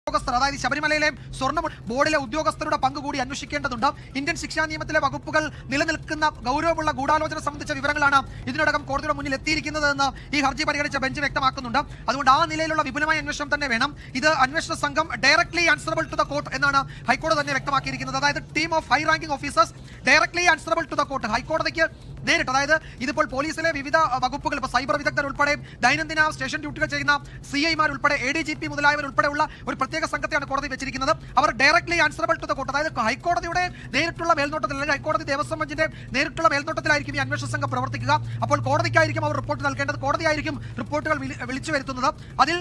ഉദ്യോഗസ്ഥർ, അതായത് ശബരിമലയിലെ സ്വർണ്ണ ബോർഡിലെ ഉദ്യോഗസ്ഥരുടെ പങ്ക് കൂടി അന്വേഷിക്കേണ്ടതുണ്ട്. ഇന്ത്യൻ ശിക്ഷാ നിയമത്തിലെ വകുപ്പുകൾ നിലനിൽക്കുന്ന ഗൗരവമുള്ള ഗൂഢാലോചന സംബന്ധിച്ച വിവരങ്ങളാണ് ഇതിനോടകം കോടതിയുടെ മുന്നിൽ എത്തിയിരിക്കുന്നതെന്ന് ഈ ഹർജി പരിഗണിച്ച ബെഞ്ച് വ്യക്തമാക്കുന്നുണ്ട്. അതുകൊണ്ട് ആ നിലയിലുള്ള വിപുലമായ അന്വേഷണം തന്നെ വേണം. ഇത് അന്വേഷണ സംഘം directly answerable to the court എന്നാണ് ഹൈക്കോടതി തന്നെ വ്യക്തമാക്കിയിരിക്കുന്നത്. അതായത് team of high ranking officers directly answerable to the court. ഹൈക്കോടതിക്ക് നേരിട്ട്, അതായത് ഇതിപ്പോൾ പോലീസിലെ വിവിധ വകുപ്പുകൾ, ഇപ്പോൾ സൈബർ വിദഗ്ധർ ഉൾപ്പെടെ ദൈനംദിന സ്റ്റേഷൻ ഡ്യൂട്ടികൾ ചെയ്യുന്ന CI ഉൾപ്പെടെ ADGP മുതലായവരുൾപ്പെടെയുള്ള ഒരു പ്രത്യേക സംഘത്തെയാണ് കോടതി വെച്ചിരിക്കുന്നത്. അവർ directly answerable to the court, അതായത് ഹൈക്കോടതിയുടെ നേരിട്ടുള്ള മേൽനോട്ടത്തിൽ, അല്ലെങ്കിൽ ഹൈക്കോടതി ദേവസ്വം ബെഞ്ചിന്റെ നേരിട്ടുള്ള മേൽനോട്ടത്തിലായിരിക്കും ഈ അന്വേഷണ സംഘം പ്രവർത്തിക്കുക. അപ്പോൾ കോടതിക്കായിരിക്കും അവർ റിപ്പോർട്ട് നൽകേണ്ടത്, കോടതിയായിരിക്കും റിപ്പോർട്ടുകൾ വിളിച്ചു വരുത്തുന്നത്. അതിൽ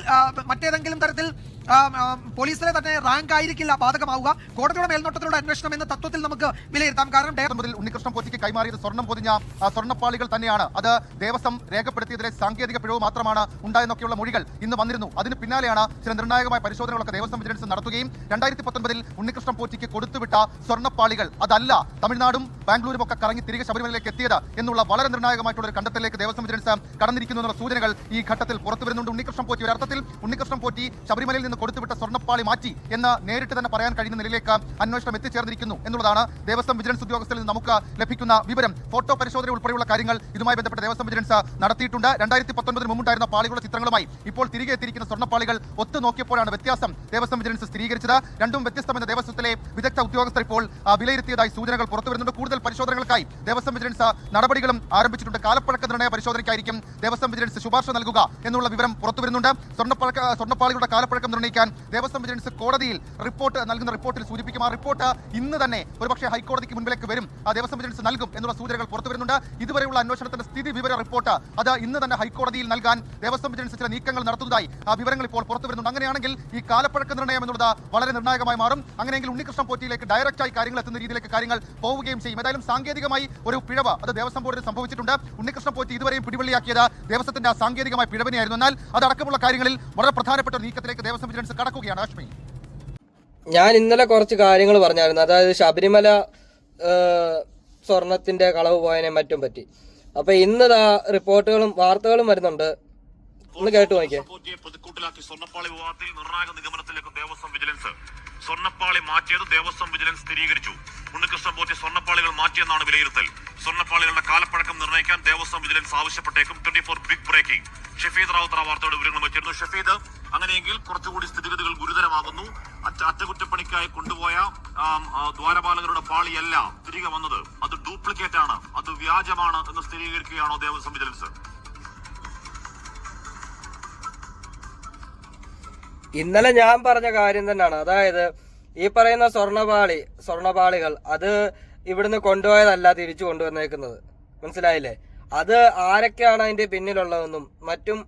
മറ്റേതെങ്കിലും തരത്തിൽ പോലീസിലെ തന്നെ റാങ്ക് ആയിരിക്കില്ല ബാധകമാവുക. കോടതിയുടെ മേൽനോട്ടത്തിലുള്ള അന്വേഷണം എന്ന തത്വത്തിൽ നമുക്ക് വിലയിരുത്താം. കാരണം ഉണ്ണികൃഷ്ണൻ പോറ്റിക്ക് കൈമാറിയത് സ്വർണം പൊതിഞ്ഞ സ്വർണ്ണപ്പാളികൾ തന്നെയാണ്. അത് ദേവസ്വം രേഖപ്പെടുത്തിയതിലെ സാങ്കേതിക പിഴവ് മാത്രമാണ് ഉണ്ടായെന്നൊക്കെയുള്ള മൊഴികൾ ഇന്ന് വന്നിരുന്നു. അതിന് പിന്നാലെയാണ് ചില നിർണായകമായ പരിശോധനകളൊക്കെ ദേവസ്വം വിജിലൻസ് നടത്തുകയും 2019 ഉണ്ണികൃഷ്ണൻ പോറ്റിക്ക് കൊടുത്തുവിട്ട സ്വർണ്ണപ്പാളികൾ അതല്ല തമിഴ്നാടും ബാംഗ്ലൂരും ഒക്കെ കറങ്ങി തിരികെ ശബരിമലയിലേക്ക് എത്തിയത് എന്നുള്ള വളരെ നിർണായകമായിട്ടുള്ള ഒരു കണ്ടെത്തലിലേക്ക് ദേവസ്വം വിജിലൻസ് കടന്നിരിക്കുന്നു എന്നുള്ള സൂചനകൾ ഈ ഘട്ടത്തിൽ പുറത്തു വരുന്നുണ്ട്. ഉണ്ണികൃഷ്ണൻ പോറ്റി, ഒരു അർത്ഥത്തിൽ ഉണ്ണികൃഷ്ണൻ പോറ്റി ശബരിമലയിൽ നിന്ന് കൊടുത്തുവിട്ട സ്വർണ്ണപ്പാളി മാറ്റി എന്ന് നേരിട്ട് തന്നെ പറയാൻ കഴിയുന്ന നിലയിലേക്ക് അന്വേഷണം എത്തിച്ചേർന്നിരിക്കുന്നു എന്നുള്ളതാണ് ദേവസ്വം വിജിലൻസ് ഉദ്യോഗസ്ഥരിൽ നിന്ന് നമുക്ക് ലഭിക്കുന്ന വിവരം. ഫോട്ടോ പരിശോധന ഉൾപ്പെടെയുള്ള കാര്യങ്ങൾ ഇതുമായി ബന്ധപ്പെട്ട് ദേവസ്വം വിജിലൻസ് നടത്തിയിട്ടുണ്ട്. 2019 മുമ്പുണ്ടായിരുന്ന പാളികളുടെ ചിത്രങ്ങളുമായി ഇപ്പോൾ തിരികെ എത്തിയിരിക്കുന്ന സ്വർണ്ണപ്പാളികൾ ഒത്തു നോക്കിയപ്പോഴാണ് വ്യത്യാസം ദേവസ്വം വിജിലൻസ് സ്ഥിരീകരിച്ചത്. രണ്ടും വ്യത്യസ്തമെന്ന ദേവസ്വത്തിലെ വിദഗ്ധ ഉദ്യോഗസ്ഥർ ഇപ്പോൾ വിലയിരുത്തിയതായി സൂചനകൾ പുറത്തു വരുന്നുണ്ട്. കൂടുതൽ പരിശോധനകൾക്കായി ദേവസ്വം വിജിലൻസ് നടപടികളും ആരംഭിച്ചിട്ടുണ്ട്. കാലപ്പഴക്ക നിർണയ പരിശോധനയ്ക്കായിരിക്കും ദേവസ്വം വിജിലൻസ് ശുപാർശ നൽകുക എന്നുള്ള വിവരം പുറത്തു വരുന്നുണ്ട്. സ്വർണ്ണപ്പാളികളുടെ കാലപ്പഴക്കം നിർണ്ണയിക്കാൻ ദേവസ്വം വിജിലൻസ് കോടതിയിൽ റിപ്പോർട്ട് നൽകുന്ന റിപ്പോർട്ടിൽ സൂചിപ്പിക്കും. ആ റിപ്പോർട്ട് ഇന്ന് തന്നെ ഒരുപക്ഷെ ഹൈക്കോടതിക്ക് മുൻപിലേക്ക് വരും, ദേവസ്വം വിജിലൻസ് നൽകും എന്നുള്ള സൂചനകൾ പുറത്തു വരുന്നുണ്ട്. ഇതുവരെയുള്ള അന്വേഷണത്തിന്റെ സ്ഥിതി വിവര റിപ്പോർട്ട് അത് ഇന്ന് തന്നെ ഹൈക്കോടതിയിൽ നൽകാൻ ദേവസ്വം വിജിലൻസ് ചില നീക്കങ്ങൾ നടത്തുന്നതായി ആ വിവരങ്ങൾ ഇപ്പോൾ പുറത്തു വരുന്നുണ്ട്. അങ്ങനെയാണെങ്കിൽ ഈ കാലപ്പഴക്ക നിർണ്ണയം എന്നുള്ളത് വളരെ നിർണായകമായി മാറും. അങ്ങനെയെങ്കിൽ ഉണ്ണികൃഷ്ണൻ പോറ്റിയിലേക്ക് ഡയറക്റ്റായി കാര്യങ്ങൾ എത്തുന്ന രീതിയിലേക്ക് കാര്യങ്ങൾ പോവുകയും ചെയ്യും. ഏതായാലും സാങ്കേതികമായി ഒരു പിഴവ് അത് ദേവസ്വം ബോർഡിന് സംഭവിച്ചിട്ടുണ്ട്. ഉണ്ണികൃഷ്ണൻ പോറ്റി ഇതുവരെയും പിടിവള്ളിയാക്കിയത് ദേവസ്വത്തിന്റെ ആ സാങ്കേതികമായ പിഴവിനെയായിരുന്നു. എന്നാൽ അതടക്കമുള്ള കാര്യങ്ങളിൽ വളരെ പ്രധാനപ്പെട്ട ഒരു നീക്കത്തിലേക്ക് ദേവസ്വം വിജിലൻസ് കടക്കുകയാണ്. അശ്മി, ഞാൻ ഇന്നലെ കുറച്ച് കാര്യങ്ങൾ പറഞ്ഞായിരുന്നു, അതായത് ശബരിമല സ്വർണത്തിന്റെ കളവ് പോയതിനെ മറ്റും പറ്റി. അപ്പൊ ഇന്ന് റിപ്പോർട്ടുകളും വാർത്തകളും വരുന്നുണ്ട്, ഒന്ന് കേട്ടു നോക്കിയേ. പ്രതിക്കൂട്ടിലാക്കി സ്വർണ്ണപ്പാളി വിവാദത്തിൽ നിർണായക നിഗമനത്തിലേക്ക് ദേവസ്വം വിജിലൻസ്. സ്വർണ്ണപ്പാളി മാറ്റിയത് ദേവസ്വം വിജിലൻസ് സ്ഥിരീകരിച്ചു. ഉണ്ണികൃഷ്ണൻ പോറ്റി സ്വർണ്ണപ്പാളികൾ മാറ്റിയെന്നാണ് വിലയിരുത്തൽ. സ്വർണ്ണപ്പാളികളുടെ കാലപ്പഴക്കം നിർണ്ണയിക്കാൻ ദേവസ്വം വിജിലൻസ് ആവശ്യപ്പെട്ടേക്കും. 24 ബിഗ് ബ്രേക്കിംഗ്. ഷഫീദ് റാവുത്തർ വാർത്തയുടെ വിവരങ്ങൾ വെച്ചിരുന്നു. ഷഫീദ്, അങ്ങനെയെങ്കിൽ കുറച്ചുകൂടി സ്ഥിതിഗതികൾ ഗുരുതരമാകുന്നു. അറ്റകുറ്റപ്പണിക്കായി കൊണ്ടുപോയ ദ്വാരപാലകരുടെ പാളിയല്ല തിരികെ വന്നത്, അത് ഡ്യൂപ്ലിക്കേറ്റ് ആണ്, അത് വ്യാജമാണ് എന്ന് സ്ഥിരീകരിക്കുകയാണോ ദേവസ്വം വിജിലൻസ്? ഇന്നലെ ഞാൻ പറഞ്ഞ കാര്യം തന്നെയാണ്. അതായത് ഈ പറയുന്ന സ്വർണ്ണപാളികൾ അത് ഇവിടുന്ന് കൊണ്ടുപോയതല്ല തിരിച്ചു കൊണ്ടുവന്നേക്കുന്നത്, മനസ്സിലായില്ലേ? അത് ആരൊക്കെയാണ് അതിന്റെ പിന്നിലുള്ളതെന്നും മറ്റും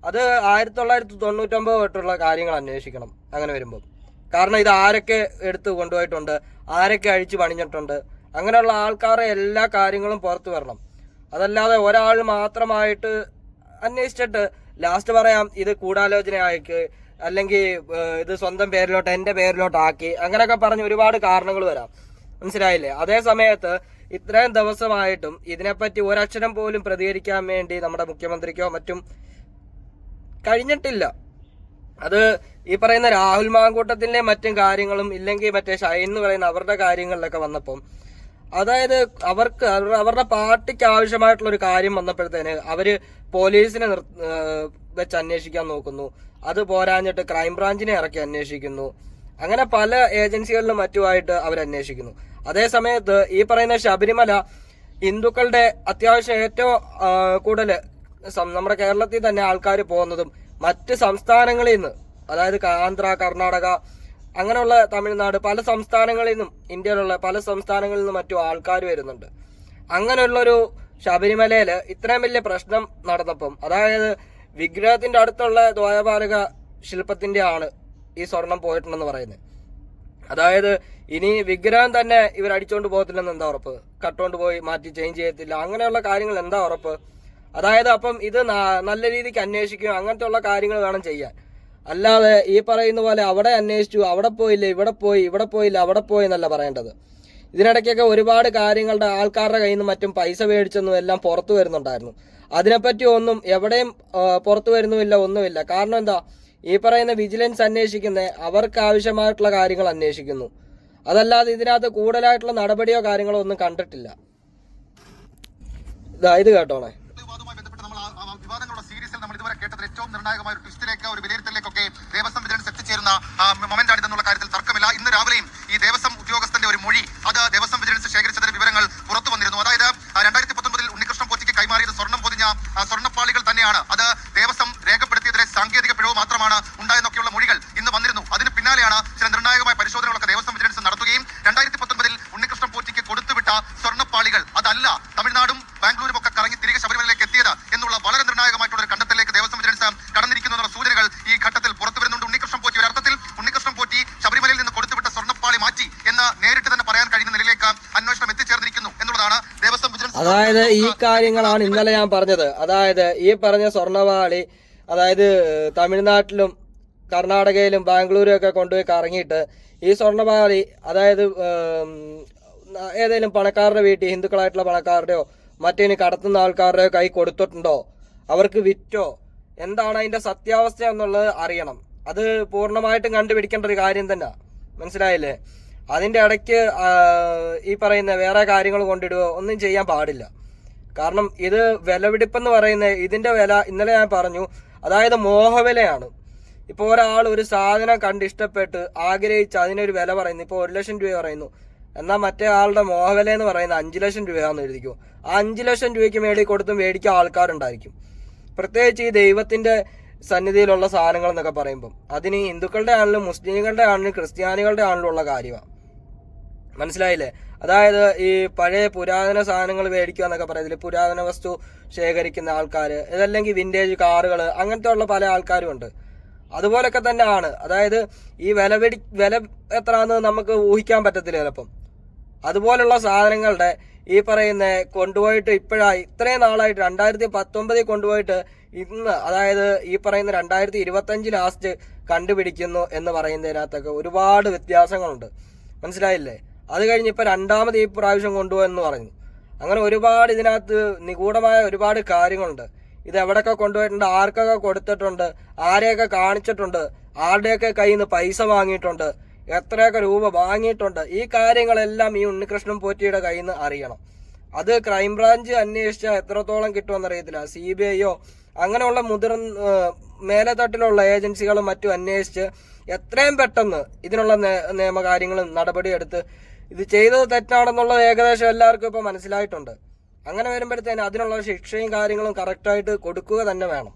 അത് 1999 തൊട്ടുള്ള കാര്യങ്ങൾ അന്വേഷിക്കണം അങ്ങനെ വരുമ്പോൾ. കാരണം ഇത് ആരൊക്കെ എടുത്ത് കൊണ്ടുപോയിട്ടുണ്ട്, ആരൊക്കെ അഴിച്ചു പണിഞ്ഞിട്ടുണ്ട്, അങ്ങനെയുള്ള ആൾക്കാരെ എല്ലാ കാര്യങ്ങളും പുറത്തു വരണം. അതല്ലാതെ ഒരാൾ മാത്രമായിട്ട് അന്വേഷിച്ചിട്ട് ലാസ്റ്റ് പറയാം ഇത് ഗൂഢാലോചനയാക്കി, അല്ലെങ്കിൽ ഇത് സ്വന്തം പേരിലോട്ട് എൻ്റെ പേരിലോട്ടാക്കി, അങ്ങനെയൊക്കെ പറഞ്ഞ് ഒരുപാട് കാരണങ്ങൾ വരാം, മനസ്സിലായില്ലേ? അതേ സമയത്ത് ഇത്രയും ദിവസമായിട്ടും ഇതിനെപ്പറ്റി ഒരക്ഷരം പോലും പ്രതികരിക്കാൻ വേണ്ടി നമ്മുടെ മുഖ്യമന്ത്രിക്കോ മറ്റും കഴിഞ്ഞിട്ടില്ല. അത് ഈ പറയുന്ന രാഹുൽ മാങ്കൂട്ടത്തിൻ്റെ മറ്റും കാര്യങ്ങളും ഇല്ലെങ്കിൽ മറ്റേ ഷൈൻ എന്ന് പറയുന്ന അവരുടെ കാര്യങ്ങളിലൊക്കെ വന്നപ്പം, അതായത് അവരുടെ പാർട്ടിക്ക് ആവശ്യമായിട്ടുള്ള ഒരു കാര്യം വന്നപ്പോഴത്തേന് അവര് പോലീസിനെ വെച്ച് അന്വേഷിക്കാൻ നോക്കുന്നു. അത് പോരാഞ്ഞിട്ട് ക്രൈംബ്രാഞ്ചിനെ ഇറക്കി അന്വേഷിക്കുന്നു. അങ്ങനെ പല ഏജൻസികളിലും മറ്റുമായിട്ട് അവരന്വേഷിക്കുന്നു. അതേ സമയത്ത് ഈ പറയുന്ന ശബരിമല ഹിന്ദുക്കളുടെ അത്യാവശ്യം ഏറ്റവും കൂടുതൽ നമ്മുടെ കേരളത്തിൽ തന്നെ ആൾക്കാർ പോകുന്നതും മറ്റ് സംസ്ഥാനങ്ങളിൽ നിന്ന്, അതായത് ആന്ധ്ര, കർണാടക, അങ്ങനെയുള്ള തമിഴ്നാട്, പല സംസ്ഥാനങ്ങളിൽ നിന്നും, ഇന്ത്യയിലുള്ള പല സംസ്ഥാനങ്ങളിൽ നിന്നും മറ്റു ആൾക്കാർ വരുന്നുണ്ട്. അങ്ങനെയുള്ളൊരു ശബരിമലയിൽ ഇത്രയും വലിയ പ്രശ്നം നടന്നപ്പം, അതായത് വിഗ്രഹത്തിന്റെ അടുത്തുള്ള ദ്വാരപാലക ശില്പത്തിന്റെ ആണ് ഈ സ്വർണം പോയിട്ടുണ്ടെന്ന് പറയുന്നത്. അതായത് ഇനി വിഗ്രഹം തന്നെ ഇവർ അടിച്ചോണ്ട് പോകത്തില്ലെന്ന് എന്താ ഉറപ്പ്? കട്ടുകൊണ്ട് പോയി മാറ്റി ചേഞ്ച് ചെയ്യത്തില്ല, അങ്ങനെയുള്ള കാര്യങ്ങൾ എന്താ ഉറപ്പ്? അതായത് അപ്പം ഇത് നല്ല രീതിക്ക് അന്വേഷിക്കുക, അങ്ങനത്തെ ഉള്ള കാര്യങ്ങൾ വേണം ചെയ്യാൻ. അല്ലാതെ ഈ പറയുന്ന പോലെ അവിടെ അന്വേഷിച്ചു, അവിടെ പോയില്ല, ഇവിടെ പോയില്ല, അവിടെ പോയി എന്നല്ല പറയേണ്ടത്. ഇതിനിടയ്ക്കൊക്കെ ഒരുപാട് കാര്യങ്ങളുടെ ആൾക്കാരുടെ കയ്യിൽ നിന്ന് മറ്റും പൈസ മേടിച്ചെന്നും എല്ലാം പുറത്തു വരുന്നുണ്ടായിരുന്നു. അതിനെപ്പറ്റി ഒന്നും എവിടെയും പുറത്തു വരുന്നുമില്ല, ഒന്നുമില്ല. കാരണം എന്താ, ഈ പറയുന്ന വിജിലൻസ് അന്വേഷിക്കുന്ന അവർക്ക് ആവശ്യമായിട്ടുള്ള കാര്യങ്ങൾ അന്വേഷിക്കുന്നു. അതല്ലാതെ ഇതിനകത്ത് കൂടുതലായിട്ടുള്ള നടപടിയോ കാര്യങ്ങളോ ഒന്നും കണ്ടിട്ടില്ല. ഇത് കേട്ടോണേ. വിവാദങ്ങളുടെ സീരീസിൽ നമ്മൾ ഇതുവരെ കേട്ടതിൽ ഏറ്റവും നിർണായകമായ ഒരു ട്വിസ്റ്റിലേക്ക്, ഒരു വിലയിരുത്തലിലേക്കൊക്കെ ദേവസ്വം വിജിലൻസ് എത്തിച്ചേരുന്ന മൊമെന്റാണിതെന്നുള്ള കാര്യത്തിൽ തർക്കമില്ല. ഇന്ന് രാവിലെയും ഈ ദേവസ്വം ഉദ്യോഗസ്ഥന്റെ ഒരു മൊഴി, അത് ദേവസ്വം വിജിലൻസ് ശേഖരിച്ചതിന് വിവരങ്ങൾ പുറത്തു വന്നിരുന്നു. അതായത് 2019 ഉണ്ണികൃഷ്ണൻ പോറ്റിക്ക് കൈമാറിയത് സ്വർണം പൊതിഞ്ഞ സ്വർണ്ണപ്പാളികൾ തന്നെയാണ്. അത് ദേവസ്വം രേഖപ്പെടുത്തിയതിലെ സാങ്കേതിക പിഴവ് മാത്രമാണ് ഉണ്ടായെന്നൊക്കെയുള്ള മൊഴികൾ ഇന്ന് വന്നിരുന്നു. അതിന് പിന്നാലെയാണ് ചില നിർണായകമായ പരിശോധനകളൊക്കെ ദേവസ്വം വിജിലൻസ് നടത്തുകയും 2019 ഉണ്ണികൃഷ്ണൻ പോറ്റിക്ക് കൊടുത്തുവിട്ട സ്വർണ്ണപ്പാളികൾ അതല്ല തമിഴ്നാടും ബാംഗ്ലൂരും ഒക്കെ കറങ്ങി തിരികെ ശബരിമലയിലേക്ക് എത്തിയത് എന്നുള്ള വളരെ നിർണായകമായിട്ടുള്ള ഒരു കണ്ടെത്തലിലേക്ക് ദേവസ്വം വിജിലൻസ് കടന്നിരിക്കുന്നു എന്നുള്ള സൂചനകൾ ഈ ഘട്ടത്തിൽ പുറത്തു വരുന്നുണ്ട്. ഉണ്ണികൃഷ്ണൻ പോറ്റി ഒരു അർത്ഥത്തിൽ ഉണ്ണികൃഷ്ണൻ പോറ്റി ശബരിമലയിൽ നിന്ന് കൊടുത്തുവിട്ട സ്വർണ്ണപ്പാളി മാറ്റി എന്ന് നേരിട്ട് തന്നെ പറയാൻ കഴിയുന്ന നിലയിലേക്ക് അന്വേഷണം എത്തിച്ചേർന്നിരിക്കുന്നു എന്നുള്ളതാണ് ദേവസ്വം വിജിലൻസ്. അതായത് ഈ കാര്യങ്ങളാണ് ഇന്നലെ ഞാൻ പറഞ്ഞത്. അതായത് ഈ പറഞ്ഞ സ്വർണ്ണപ്പാളി അതായത് തമിഴ്നാട്ടിലും കർണാടകയിലും ബാംഗ്ലൂരും ഒക്കെ കൊണ്ടുപോയി കറങ്ങിയിട്ട് ഈ സ്വർണ്ണപ്പാളി അതായത് ഏതെങ്കിലും പണക്കാരുടെ വീട്ടിൽ, ഹിന്ദുക്കളായിട്ടുള്ള പണക്കാരുടെയോ മറ്റേന് കടത്തുന്ന ആൾക്കാരുടെയോ കൈ കൊടുത്തിട്ടുണ്ടോ, അവർക്ക് വിറ്റോ, എന്താണ് അതിന്റെ സത്യാവസ്ഥ എന്നുള്ളത് അറിയണം. അത് പൂർണ്ണമായിട്ടും കണ്ടുപിടിക്കേണ്ട ഒരു കാര്യം തന്നെ, മനസ്സിലായില്ലേ? അതിന്റെ ഇടയ്ക്ക് ഈ പറയുന്ന വേറെ കാര്യങ്ങൾ കൊണ്ടിടുകയോ ഒന്നും ചെയ്യാൻ പാടില്ല. കാരണം ഇത് വിലപിടിപ്പെന്ന് പറയുന്നത്, ഇതിന്റെ വില ഇന്നലെ ഞാൻ പറഞ്ഞു, അതായത് മോഹവിലയാണ്. ഇപ്പോൾ ഒരാൾ ഒരു സാധനം കണ്ട് ഇഷ്ടപ്പെട്ട് ആഗ്രഹിച്ച് അതിനൊരു വില പറയുന്നു. ഇപ്പോൾ 1 ലക്ഷം രൂപ പറയുന്നു, എന്നാൽ മറ്റേ ആളുടെ മോഹവില എന്ന് പറയുന്നത് 5 ലക്ഷം രൂപയാണെന്ന് എഴുതിക്കോ. ആ 5 ലക്ഷം രൂപയ്ക്ക് മേളിൽ കൊടുത്തും മേടിക്കാൻ ആൾക്കാരുണ്ടായിരിക്കും. പ്രത്യേകിച്ച് ഈ ദൈവത്തിന്റെ സന്നിധിയിലുള്ള സാധനങ്ങൾ എന്നൊക്കെ പറയുമ്പം അതിന് ഹിന്ദുക്കളുടെ ആണെങ്കിലും മുസ്ലിങ്ങളുടെ ആണെങ്കിലും ക്രിസ്ത്യാനികളുടെ ആണെങ്കിലും ഉള്ള കാര്യമാണ്. മനസ്സിലായില്ലേ? അതായത് ഈ പഴയ പുരാതന സാധനങ്ങൾ മേടിക്കുക എന്നൊക്കെ പറയത്തില്ല, പുരാതന വസ്തു ശേഖരിക്കുന്ന ആൾക്കാർ, ഇതല്ലെങ്കിൽ വിന്റേജ് കാറുകൾ, അങ്ങനത്തെ ഉള്ള പല ആൾക്കാരും ഉണ്ട്. അതുപോലൊക്കെ തന്നെ ആണ്. അതായത് ഈ വില എത്രയാണെന്ന് നമുക്ക് ഊഹിക്കാൻ പറ്റത്തില്ല ചിലപ്പം. അതുപോലുള്ള സാധനങ്ങളുടെ ഈ പറയുന്ന കൊണ്ടുപോയിട്ട് ഇത്രയും നാളായിട്ട് 2019 കൊണ്ടുപോയിട്ട് ഇന്ന്, അതായത് ഈ പറയുന്ന 2025 ലാസ്റ്റ് കണ്ടുപിടിക്കുന്നു എന്ന് പറയുന്നതിനകത്തൊക്കെ ഒരുപാട് വ്യത്യാസങ്ങളുണ്ട്. മനസ്സിലായില്ലേ? അത് കഴിഞ്ഞ് ഇപ്പം രണ്ടാമത് ഈ പ്രാവശ്യം കൊണ്ടുപോയെന്ന് പറഞ്ഞു. അങ്ങനെ ഒരുപാട് ഇതിനകത്ത് നിഗൂഢമായ ഒരുപാട് കാര്യങ്ങളുണ്ട്. ഇത് എവിടെയൊക്കെ കൊണ്ടുപോയിട്ടുണ്ട്, ആർക്കൊക്കെ കൊടുത്തിട്ടുണ്ട്, ആരെയൊക്കെ കാണിച്ചിട്ടുണ്ട്, ആരുടെയൊക്കെ കയ്യിൽ നിന്ന് പൈസ വാങ്ങിയിട്ടുണ്ട്, എത്രയൊക്കെ രൂപ വാങ്ങിയിട്ടുണ്ട്, ഈ കാര്യങ്ങളെല്ലാം ഈ ഉണ്ണികൃഷ്ണൻ പോറ്റിയുടെ കയ്യിൽ നിന്ന് അറിയണം. അത് ക്രൈംബ്രാഞ്ച് അന്വേഷിച്ചാൽ എത്രത്തോളം കിട്ടുമെന്നറിയത്തില്ല. CBIയോ അങ്ങനെയുള്ള മേലെത്തട്ടിലുള്ള ഏജൻസികളും മറ്റും അന്വേഷിച്ച് എത്രയും പെട്ടെന്ന് ഇതിനുള്ള നിയമകാര്യങ്ങളും നടപടിയെടുത്ത് ഇത് ചെയ്തത് തെറ്റാണെന്നുള്ളത് ഏകദേശം എല്ലാവർക്കും ഇപ്പോൾ മനസ്സിലായിട്ടുണ്ട്. അങ്ങനെ വരുമ്പോഴത്തേന് അതിനുള്ള ശിക്ഷയും കാര്യങ്ങളും കറക്റ്റായിട്ട് കൊടുക്കുക തന്നെ വേണം.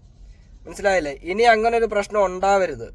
മനസ്സിലായില്ലേ? ഇനി അങ്ങനെ ഒരു പ്രശ്നം ഉണ്ടാവരുത്.